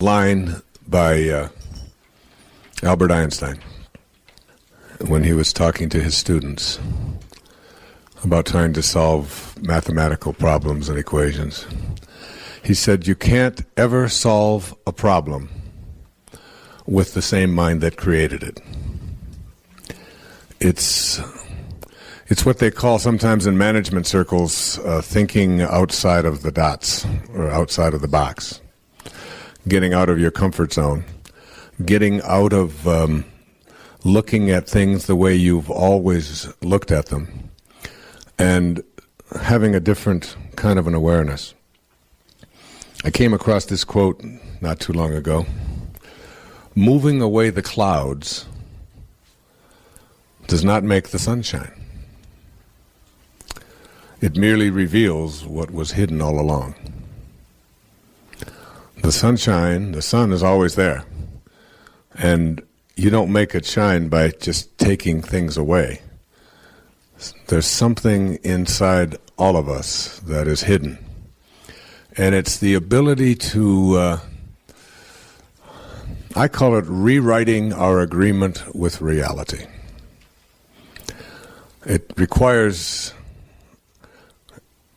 line by Albert Einstein when he was talking to his students about trying to solve mathematical problems and equations. He said, "You can't ever solve a problem with the same mind that created it." It's what they call sometimes in management circles thinking outside of the dots or outside of the box. Getting out of your comfort zone. Getting out of looking at things the way you've always looked at them. And having a different kind of an awareness. I came across this quote not too long ago. "Moving away the clouds does not make the sunshine. It merely reveals what was hidden all along." The sunshine, the sun is always there. And you don't make it shine by just taking things away. There's something inside all of us that is hidden. And it's the ability to, I call it rewriting our agreement with reality. It requires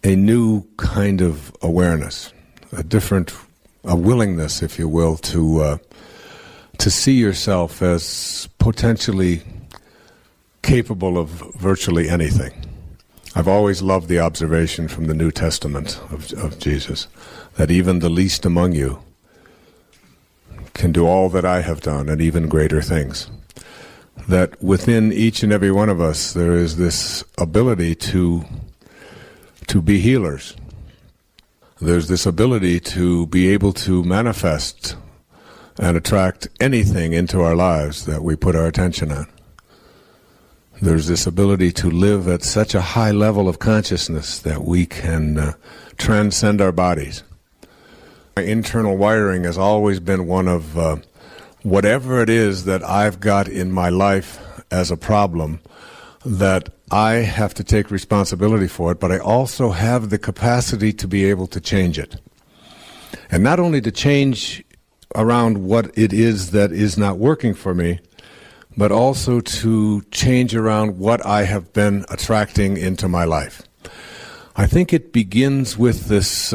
a new kind of awareness, a willingness, if you will, to see yourself as potentially capable of virtually anything. I've always loved the observation from the New Testament of Jesus, that even the least among you can do all that I have done and even greater things. That within each and every one of us there is this ability to be healers. There's this ability to be able to manifest and attract anything into our lives that we put our attention on. There's this ability to live at such a high level of consciousness that we can transcend our bodies. My internal wiring has always been one of whatever it is that I've got in my life as a problem, that I have to take responsibility for it, but I also have the capacity to be able to change it. And not only to change around what it is that is not working for me, but also to change around what I have been attracting into my life. I think it begins with this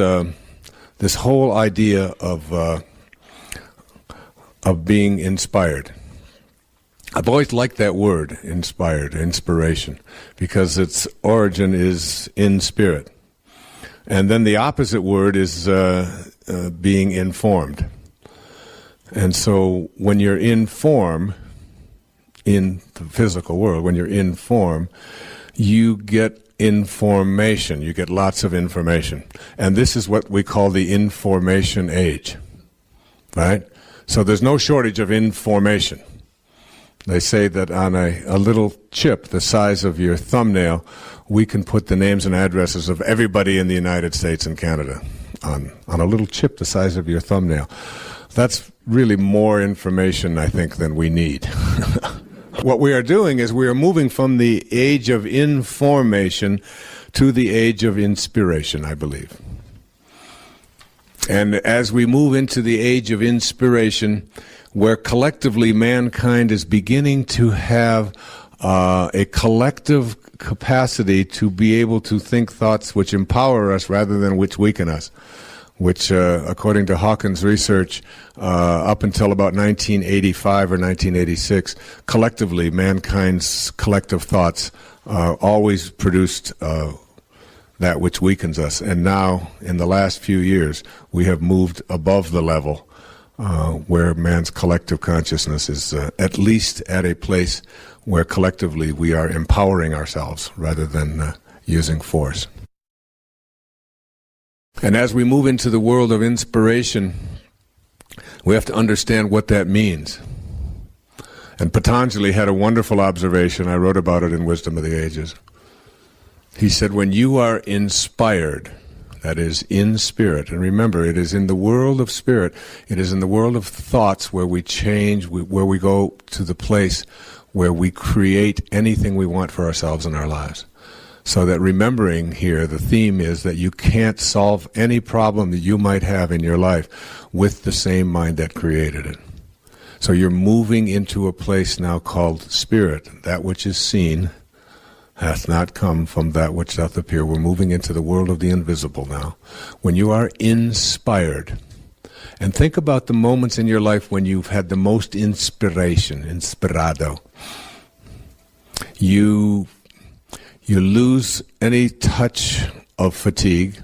whole idea of being inspired. I've always liked that word, inspired, inspiration, because its origin is in spirit. And then the opposite word is being informed. And so when you're in form, in the physical world, when you're in form, you get information. You get lots of information. And this is what we call the information age, right? So there's no shortage of information. They say that on a little chip the size of your thumbnail, we can put the names and addresses of everybody in the United States and Canada on a little chip the size of your thumbnail. That's really more information, I think, than we need. What we are doing is we are moving from the age of information to the age of inspiration, I believe. And as we move into the age of inspiration, where collectively mankind is beginning to have a collective capacity to be able to think thoughts which empower us rather than which weaken us, which, according to Hawkins' research, up until about 1985 or 1986, collectively, mankind's collective thoughts always produced that which weakens us. And now, in the last few years, we have moved above the level where man's collective consciousness is at least at a place where collectively we are empowering ourselves rather than using force. And as we move into the world of inspiration, we have to understand what that means. And Patanjali had a wonderful observation. I wrote about it in Wisdom of the Ages. He said, when you are inspired, that is, in spirit, and remember, it is in the world of spirit, it is in the world of thoughts where we change, where we go to the place where we create anything we want for ourselves in our lives. So that remembering here, the theme is that you can't solve any problem that you might have in your life with the same mind that created it. So you're moving into a place now called spirit. That which is seen hath not come from that which doth appear. We're moving into the world of the invisible now. When you are inspired, and think about the moments in your life when you've had the most inspiration, inspirado. You lose any touch of fatigue.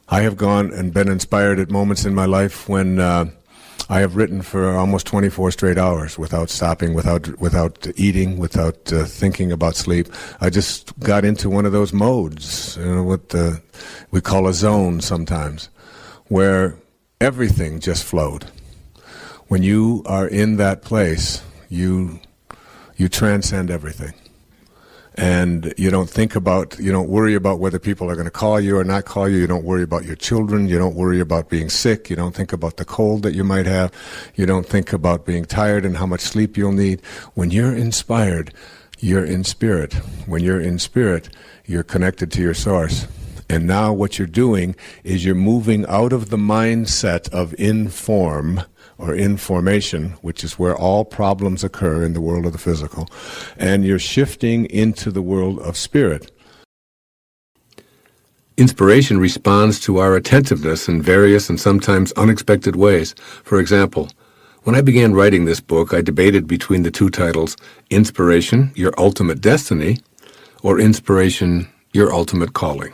I have gone and been inspired at moments in my life when I have written for almost 24 straight hours without stopping, without eating, without thinking about sleep. I just got into one of those modes, what we call a zone sometimes, where everything just flowed. When you are in that place, you transcend everything. And you don't worry about whether people are going to call you or not call you. You don't worry about your children. You don't worry about being sick. You don't think about the cold that you might have. You don't think about being tired and how much sleep you'll need. When you're inspired, you're in spirit. When you're in spirit, you're connected to your source. And now what you're doing is you're moving out of the mindset of inform or information, which is where all problems occur in the world of the physical, and you're shifting into the world of spirit. Inspiration responds to our attentiveness in various and sometimes unexpected ways. For example, when I began writing this book, I debated between the two titles, Inspiration, Your Ultimate Destiny, or Inspiration, Your Ultimate Calling.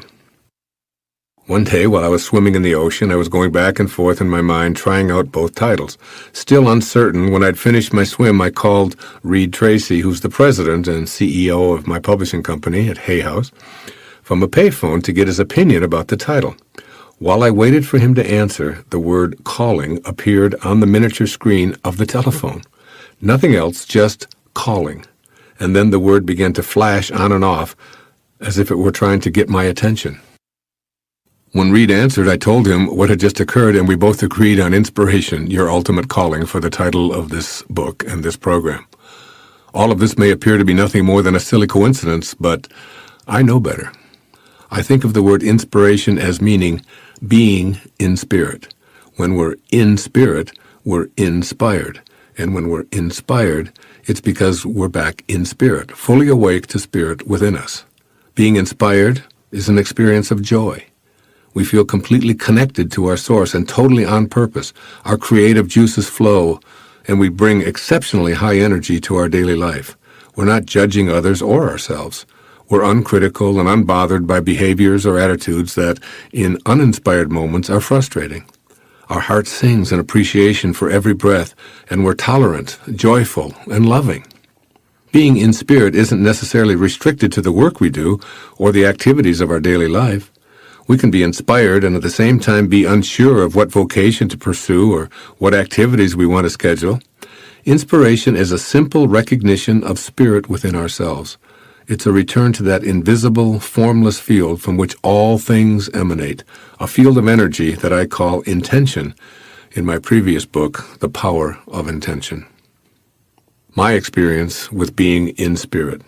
One day, while I was swimming in the ocean, I was going back and forth in my mind, trying out both titles. Still uncertain, when I'd finished my swim, I called Reed Tracy, who's the president and CEO of my publishing company at Hay House, from a payphone to get his opinion about the title. While I waited for him to answer, the word calling appeared on the miniature screen of the telephone. Nothing else, just calling. And then the word began to flash on and off as if it were trying to get my attention. When Reed answered, I told him what had just occurred, and we both agreed on Inspiration, Your Ultimate Calling, for the title of this book and this program. All of this may appear to be nothing more than a silly coincidence, but I know better. I think of the word inspiration as meaning being in spirit. When we're in spirit, we're inspired. And when we're inspired, it's because we're back in spirit, fully awake to spirit within us. Being inspired is an experience of joy. We feel completely connected to our source and totally on purpose. Our creative juices flow, and we bring exceptionally high energy to our daily life. We're not judging others or ourselves. We're uncritical and unbothered by behaviors or attitudes that, in uninspired moments, are frustrating. Our heart sings in appreciation for every breath, and we're tolerant, joyful, and loving. Being in spirit isn't necessarily restricted to the work we do or the activities of our daily life. We can be inspired and at the same time be unsure of what vocation to pursue or what activities we want to schedule. Inspiration is a simple recognition of spirit within ourselves. It's a return to that invisible, formless field from which all things emanate, a field of energy that I call intention in my previous book, The Power of Intention. My experience with being in spirit.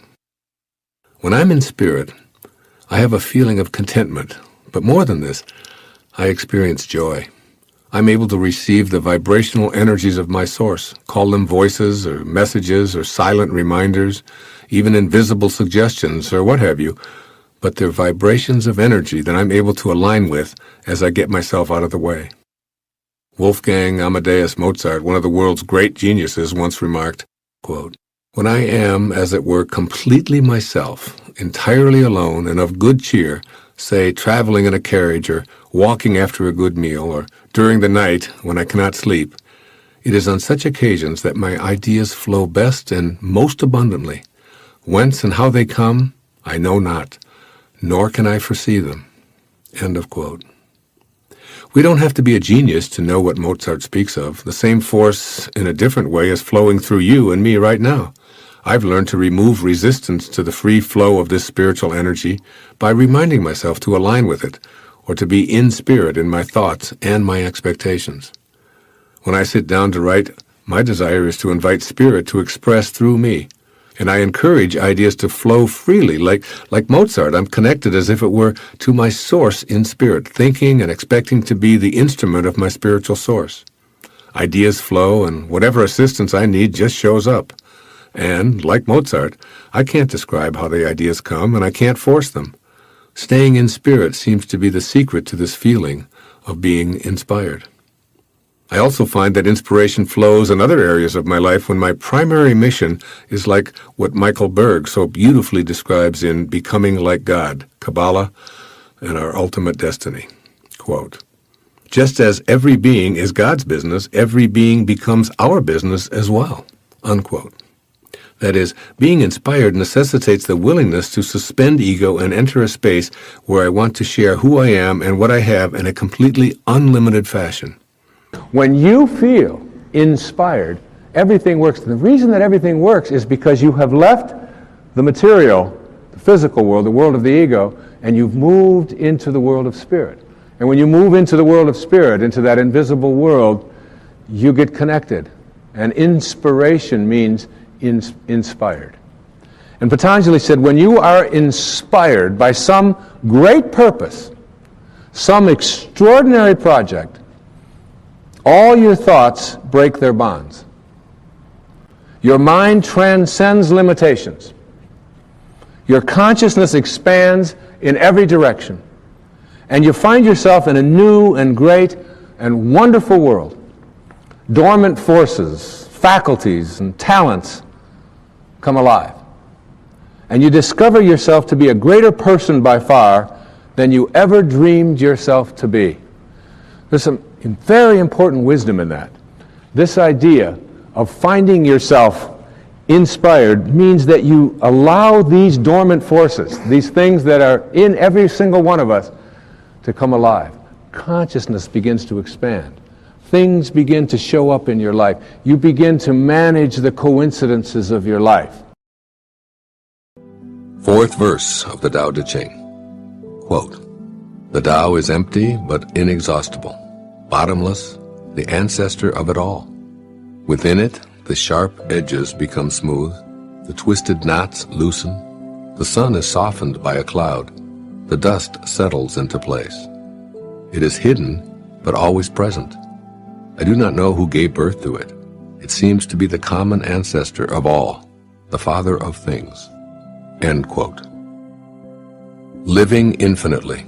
When I'm in spirit, I have a feeling of contentment. But more than this, I experience joy. I'm able to receive the vibrational energies of my source, call them voices or messages or silent reminders, even invisible suggestions or what have you, but they're vibrations of energy that I'm able to align with as I get myself out of the way. Wolfgang Amadeus Mozart, one of the world's great geniuses, once remarked, quote, "When I am, as it were, completely myself, entirely alone and of good cheer, say, traveling in a carriage or walking after a good meal or during the night when I cannot sleep, it is on such occasions that my ideas flow best and most abundantly. Whence and how they come, I know not, nor can I foresee them." End of quote. We don't have to be a genius to know what Mozart speaks of. The same force in a different way is flowing through you and me right now. I've learned to remove resistance to the free flow of this spiritual energy by reminding myself to align with it, or to be in spirit in my thoughts and my expectations. When I sit down to write, my desire is to invite spirit to express through me. And I encourage ideas to flow freely. Like Mozart, I'm connected as if it were to my source in spirit, thinking and expecting to be the instrument of my spiritual source. Ideas flow, and whatever assistance I need just shows up. And, like Mozart, I can't describe how the ideas come, and I can't force them. Staying in spirit seems to be the secret to this feeling of being inspired. I also find that inspiration flows in other areas of my life when my primary mission is like what Michael Berg so beautifully describes in Becoming Like God, Kabbalah, and Our Ultimate Destiny. Quote, "Just as every being is God's business, every being becomes our business as well." Unquote. That is, being inspired necessitates the willingness to suspend ego and enter a space where I want to share who I am and what I have in a completely unlimited fashion. When you feel inspired, everything works. The reason that everything works is because you have left the material, the physical world, the world of the ego, and you've moved into the world of spirit. And when you move into the world of spirit, into that invisible world, you get connected. And inspiration means inspired. And Patanjali said, when you are inspired by some great purpose, some extraordinary project, all your thoughts break their bonds. Your mind transcends limitations. Your consciousness expands in every direction. And you find yourself in a new and great and wonderful world. Dormant forces, faculties, and talents come alive. And you discover yourself to be a greater person by far than you ever dreamed yourself to be. There's some very important wisdom in that. This idea of finding yourself inspired means that you allow these dormant forces, these things that are in every single one of us, to come alive. Consciousness begins to expand. Things begin to show up in your life. You begin to manage the coincidences of your life. Fourth verse of the Tao Te Ching. Quote, "The Tao is empty but inexhaustible, bottomless, the ancestor of it all. Within it, the sharp edges become smooth, the twisted knots loosen, the sun is softened by a cloud, the dust settles into place. It is hidden, but always present. I do not know who gave birth to it. It seems to be the common ancestor of all, the father of things." End quote. Living infinitely.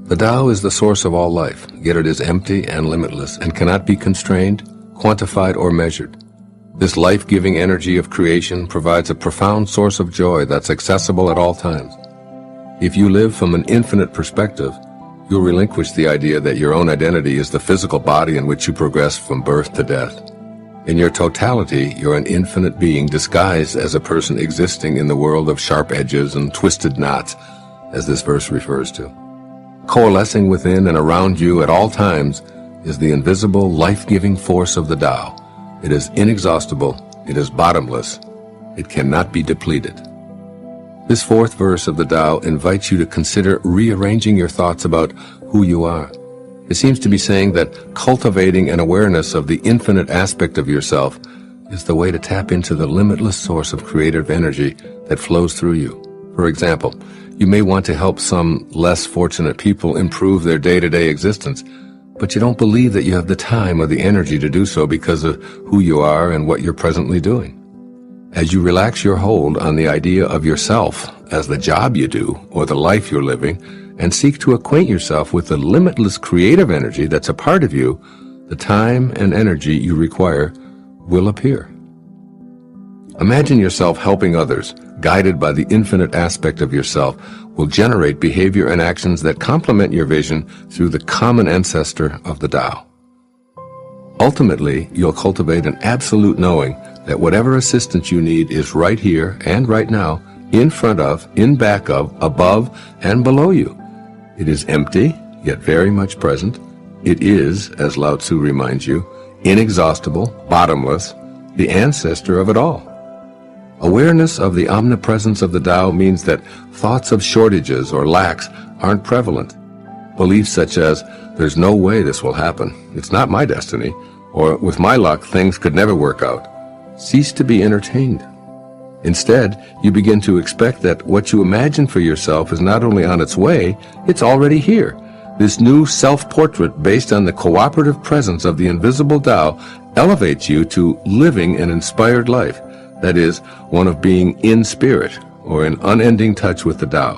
The Tao is the source of all life, yet it is empty and limitless and cannot be constrained, quantified, or measured. This life-giving energy of creation provides a profound source of joy that's accessible at all times. If you live from an infinite perspective, you'll relinquish the idea that your own identity is the physical body in which you progress from birth to death. In your totality, you're an infinite being disguised as a person existing in the world of sharp edges and twisted knots, as this verse refers to. Coalescing within and around you at all times is the invisible, life-giving force of the Tao. It is inexhaustible, it is bottomless, it cannot be depleted. This fourth verse of the Tao invites you to consider rearranging your thoughts about who you are. It seems to be saying that cultivating an awareness of the infinite aspect of yourself is the way to tap into the limitless source of creative energy that flows through you. For example, you may want to help some less fortunate people improve their day-to-day existence, but you don't believe that you have the time or the energy to do so because of who you are and what you're presently doing. As you relax your hold on the idea of yourself as the job you do or the life you're living, and seek to acquaint yourself with the limitless creative energy that's a part of you, the time and energy you require will appear. Imagine yourself helping others, guided by the infinite aspect of yourself, will generate behavior and actions that complement your vision through the common ancestor of the Tao. Ultimately, you'll cultivate an absolute knowing that whatever assistance you need is right here and right now, in front of, in back of, above, and below you. It is empty, yet very much present. It is, as Lao Tzu reminds you, inexhaustible, bottomless, the ancestor of it all. Awareness of the omnipresence of the Tao means that thoughts of shortages or lacks aren't prevalent. Beliefs such as, "There's no way this will happen, it's not my destiny," or "with my luck, things could never work out," cease to be entertained. Instead, you begin to expect that what you imagine for yourself is not only on its way, it's already here. This new self-portrait based on the cooperative presence of the invisible Tao elevates you to living an inspired life, that is, one of being in spirit, or in unending touch with the Tao.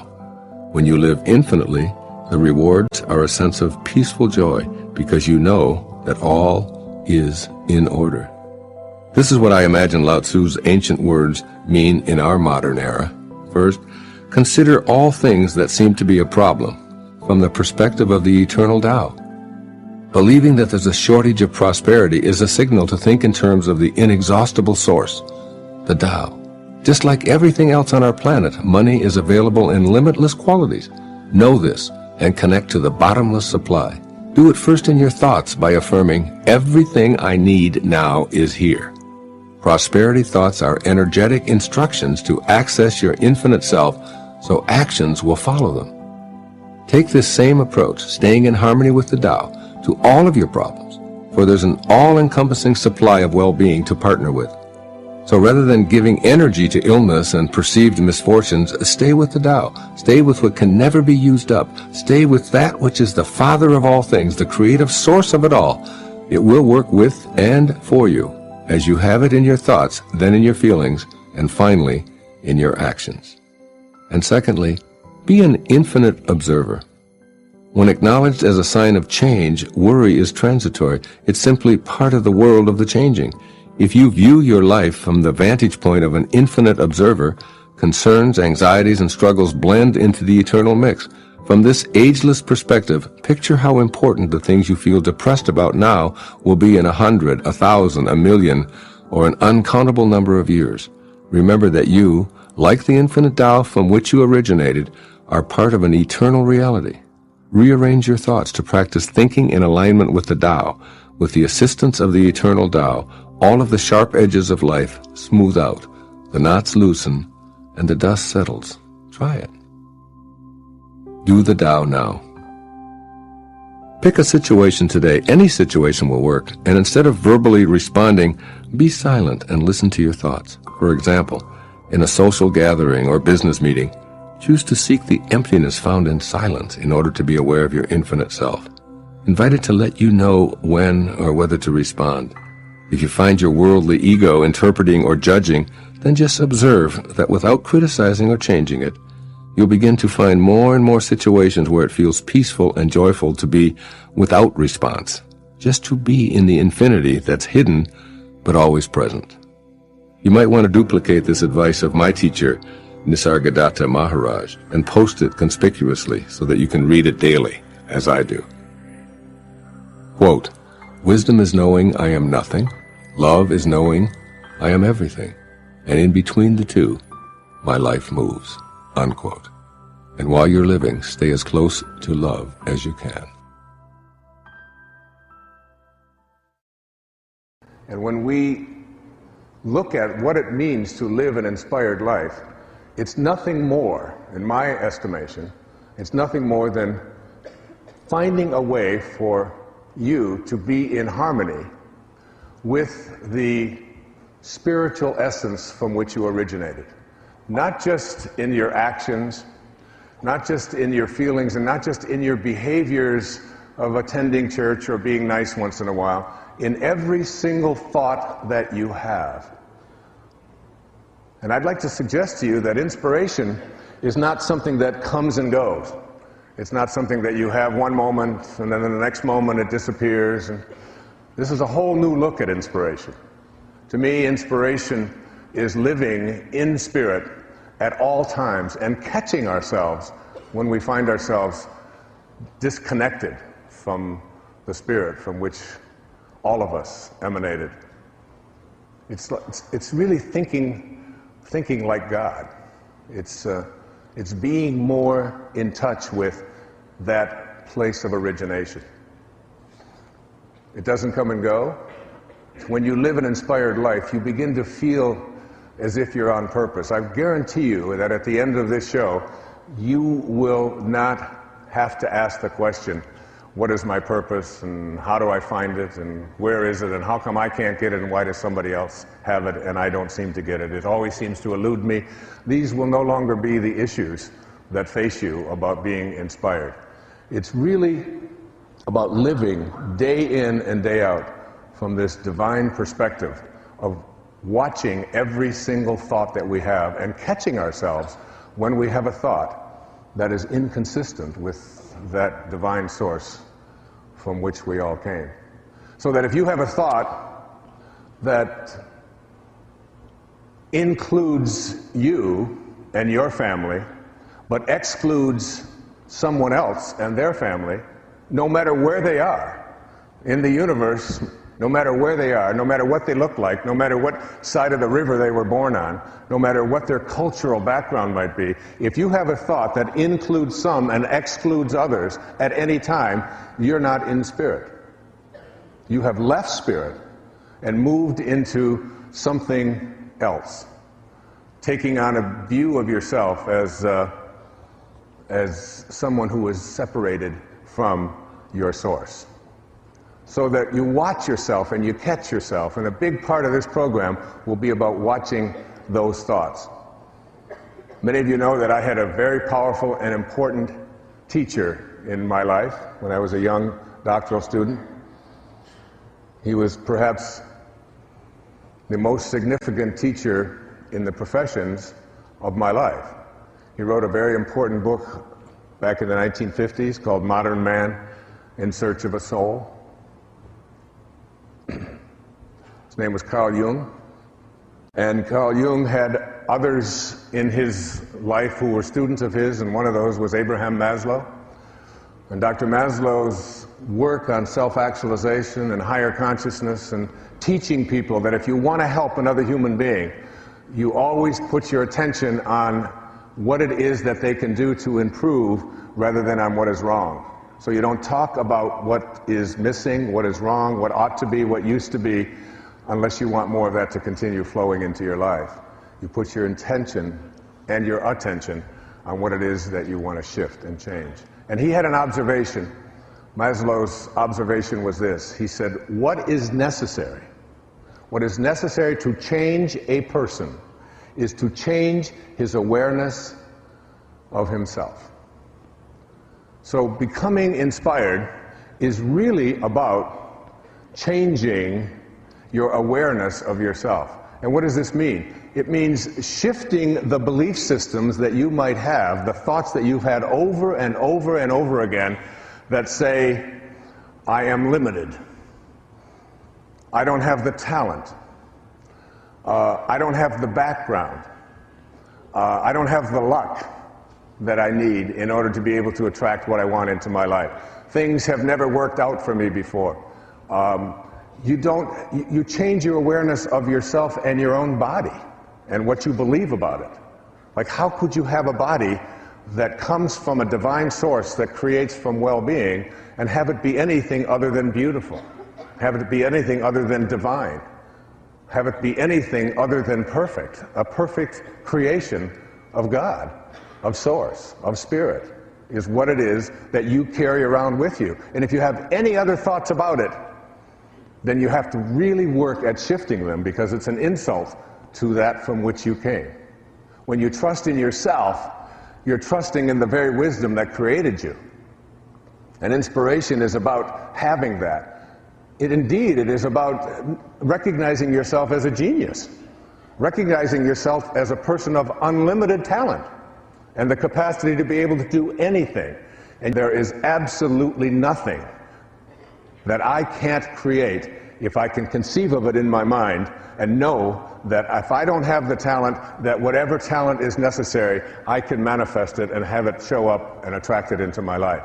When you live infinitely, the rewards are a sense of peaceful joy because you know that all is in order. This is what I imagine Lao Tzu's ancient words mean in our modern era. First, consider all things that seem to be a problem from the perspective of the eternal Tao. Believing that there's a shortage of prosperity is a signal to think in terms of the inexhaustible source, the Tao. Just like everything else on our planet, money is available in limitless quantities. Know this and connect to the bottomless supply. Do it first in your thoughts by affirming, everything I need now is here. Prosperity thoughts are energetic instructions to access your infinite self, so actions will follow them. Take this same approach, staying in harmony with the Tao, to all of your problems, for there's an all-encompassing supply of well-being to partner with. So rather than giving energy to illness and perceived misfortunes, stay with the Tao. Stay with what can never be used up. Stay with that which is the Father of all things, the creative source of it all. It will work with and for you, as you have it in your thoughts, then in your feelings, and finally, in your actions. And secondly, be an infinite observer. When acknowledged as a sign of change, worry is transitory. It's simply part of the world of the changing. If you view your life from the vantage point of an infinite observer, concerns, anxieties, and struggles blend into the eternal mix. From this ageless perspective, picture how important the things you feel depressed about now will be in 100, 1,000, 1,000,000, or an uncountable number of years. Remember that you, like the infinite Tao from which you originated, are part of an eternal reality. Rearrange your thoughts to practice thinking in alignment with the Tao. With the assistance of the eternal Tao, all of the sharp edges of life smooth out, the knots loosen, and the dust settles. Try it. Do the Tao now. Pick a situation today. Any situation will work. And instead of verbally responding, be silent and listen to your thoughts. For example, in a social gathering or business meeting, choose to seek the emptiness found in silence in order to be aware of your infinite self. Invite it to let you know when or whether to respond. If you find your worldly ego interpreting or judging, then just observe that without criticizing or changing it, you'll begin to find more and more situations where it feels peaceful and joyful to be without response, just to be in the infinity that's hidden but always present. You might want to duplicate this advice of my teacher, Nisargadatta Maharaj, and post it conspicuously so that you can read it daily, as I do. Quote, "Wisdom is knowing I am nothing, love is knowing I am everything, and in between the two, my life moves." Unquote. And while you're living, stay as close to love as you can. And when we look at what it means to live an inspired life, it's nothing more, in my estimation, it's nothing more than finding a way for you to be in harmony with the spiritual essence from which you originated. Not just in your actions, not just in your feelings, and not just in your behaviors of attending church or being nice once in a while, in every single thought that you have. And I'd like to suggest to you that inspiration is not something that comes and goes. It's not something that you have one moment and then in the next moment it disappears. And this is a whole new look at inspiration. To me, inspiration is living in spirit at all times and catching ourselves when we find ourselves disconnected from the spirit from which all of us emanated. It's really thinking like God. It's being more in touch with that place of origination. It doesn't come and go. When you live an inspired life, you begin to feel as if you're on purpose. I guarantee you that at the end of this show, you will not have to ask the question, what is my purpose, and how do I find it, and where is it, and how come I can't get it, and why does somebody else have it and I don't seem to get it? It always seems to elude me. These will no longer be the issues that face you about being inspired. It's really about living day in and day out from this divine perspective of watching every single thought that we have and catching ourselves when we have a thought that is inconsistent with that divine source from which we all came. So that if you have a thought that includes you and your family, but excludes someone else and their family, no matter where they are in the universe, no matter where they are, no matter what they look like, no matter what side of the river they were born on, no matter what their cultural background might be, if you have a thought that includes some and excludes others at any time, you're not in spirit. You have left spirit and moved into something else, taking on a view of yourself as someone who is separated from your source. So that you watch yourself and you catch yourself, and a big part of this program will be about watching those thoughts. Many of you know that I had a very powerful and important teacher in my life when I was a young doctoral student. He was perhaps the most significant teacher in the professions of my life. He wrote a very important book back in the 1950s called Modern Man in Search of a Soul. His name was Carl Jung, and Carl Jung had others in his life who were students of his, and one of those was Abraham Maslow. And Dr. Maslow's work on self-actualization and higher consciousness and teaching people that if you want to help another human being, you always put your attention on what it is that they can do to improve rather than on what is wrong. So you don't talk about what is missing, what is wrong, what ought to be, what used to be, unless you want more of that to continue flowing into your life. You put your intention and your attention on what it is that you want to shift and change. And he had an observation. Maslow's observation was this. He said, what is necessary? What is necessary to change a person is to change his awareness of himself. So becoming inspired is really about changing your awareness of yourself. And what does this mean? It means shifting the belief systems that you might have, the thoughts that you've had over and over and over again that say, I am limited. I don't have the talent. I don't have the background. I don't have the luck that I need in order to be able to attract what I want into my life. Things have never worked out for me before. You change your awareness of yourself and your own body and what you believe about it. Like, how could you have a body that comes from a divine source that creates from well-being and have it be anything other than beautiful? Have it be anything other than divine? Have it be anything other than perfect? A perfect creation of God, of source, of spirit, is what it is that you carry around with you. And if you have any other thoughts about it, then you have to really work at shifting them, because it's an insult to that from which you came. When you trust in yourself, you're trusting in the very wisdom that created you. And inspiration is about having that. It is about recognizing yourself as a genius, recognizing yourself as a person of unlimited talent and the capacity to be able to do anything. And there is absolutely nothing that I can't create if I can conceive of it in my mind and know that if I don't have the talent, that whatever talent is necessary, I can manifest it and have it show up and attract it into my life.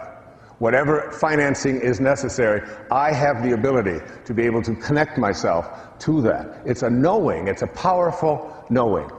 Whatever financing is necessary, I have the ability to be able to connect myself to that. It's a knowing, it's a powerful knowing.